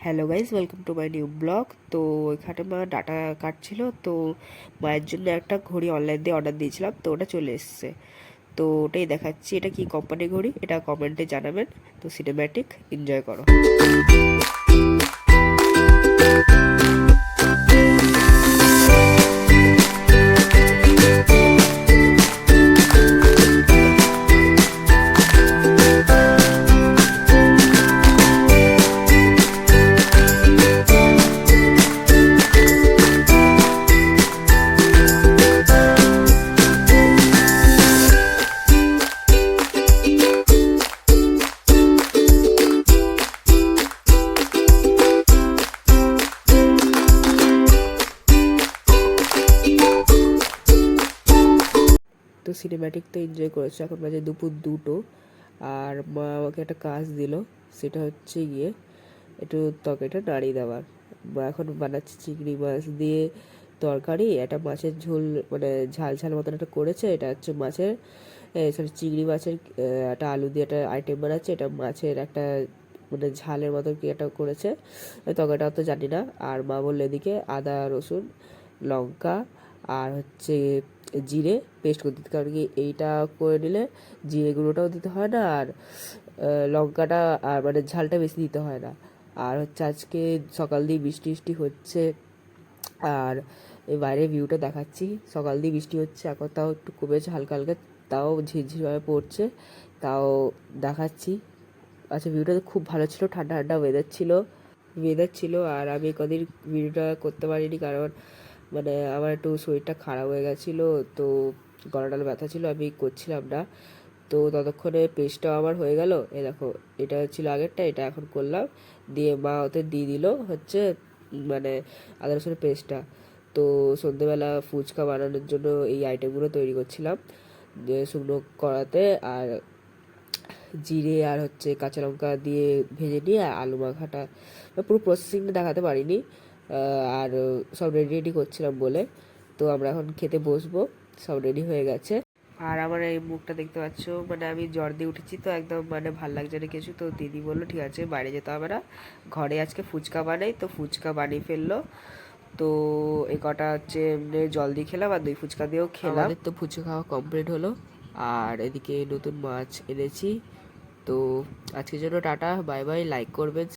Hello guys, welcome to my new blog. তো এখানে মা ডাটা কাটছিল, তো মায়ের জন্য একটা ঘড়ি অনলাইন দিয়ে অর্ডার দিয়েছিলাম, তো ওটা চলে এসছে। তো ওটাই দেখাচ্ছি, এটা কি কোম্পানির ঘড়ি এটা কমেন্টে জানাবেন। তো সিনেম্যাটিক এনজয় করো। তো সিনেম্যাটিক তো এনজয় করেছে। এখন বাজে দুপুর 2টো, আর মা আমাকে একটা কাজ দিল, সেটা হচ্ছে গিয়ে একটু তরকারিটা নাড়িয়ে দেওয়ার। মা এখন বানাচ্ছে চিংড়ি মাছ দিয়ে তরকারি, একটা মাছের ঝোল, মানে ঝাল ঝাল মতন একটা করেছে। এটা হচ্ছে মাছের, সরি চিংড়ি মাছের একটা আলু দিয়ে একটা আইটেম বানাচ্ছে। এটা মাছের একটা মানে ঝালের মতন কি একটা করেছে, তরকারিটা অত জানি না। আর মা বললো এদিকে আদা রসুন লঙ্কা আর হচ্ছে জিরে পেস্ট করে দিতে, কারণ কি এইটা করে নিলে জিরে গুঁড়োটাও দিতে হয় না, আর লঙ্কাটা আর মানে ঝালটা বেশি দিতে হয় না। আর হচ্ছে আজকে সকাল দিয়ে বৃষ্টি বৃষ্টি হচ্ছে, আর এই বাইরের ভিউটা দেখাচ্ছি। সকাল দিয়ে বৃষ্টি হচ্ছে, এখন তাও একটু কমেছে হালকা হালকা, তাও ঝিরঝিরভাবে পড়ছে, তাও দেখাচ্ছি। আচ্ছা, ভিউটা খুব ভালো ছিল, ঠান্ডা ঠান্ডা ওয়েদার ছিল। আর আমি কদিন ভিডিওটা করতে পারিনি, কারণ মানে আমার একটু শরীরটা খারাপ হয়ে গেছিলো, তো গলাটাল ব্যথা ছিল, আমি করছিলাম না। তো ততক্ষণে পেস্টটাও আমার হয়ে গেল। এই দেখো, এটা ছিল আগেরটা, এটা এখন করলাম, দিয়ে মা ওতে দিয়ে দিল হচ্ছে মানে আদা রসুনের পেস্টটা। তো সন্ধ্যেবেলা ফুচকা বানানোর জন্য এই আইটেমগুলো তৈরি করছিলাম, যে শুকনো কড়াতে আর জিরে আর হচ্ছে কাঁচা লঙ্কা দিয়ে ভেজে নিয়ে আলু মাখাটা, পুরো প্রসেসিংটা দেখাতে পারিনি। আর সব রেডি রেডি করছিলাম বলে। তো আমরা এখন খেতে বসবো, সব রেডি হয়ে গেছে। আর আমার এই মুখটা দেখতে পাচ্ছ, মানে আমি জ্বর দিয়ে উঠেছি, তো একদম মানে ভাল লাগছে না কিছু। তো দিদি বললো ঠিক আছে বাইরে যেতে হবে না, ঘরে আজকে ফুচকা বানাই। তো ফুচকা বানিয়ে ফেললো। তো এই কটা হচ্ছে এমনি জল দিয়ে খেলাম, আর দই ফুচকা দিয়েও খেলাম। আমাদের তো ফুচকা খাওয়া কমপ্লিট হলো। আর এদিকে নতুন মাছ এনেছি। তো আজকের জন্য টাটা, বাই বাই, লাইক করবেন।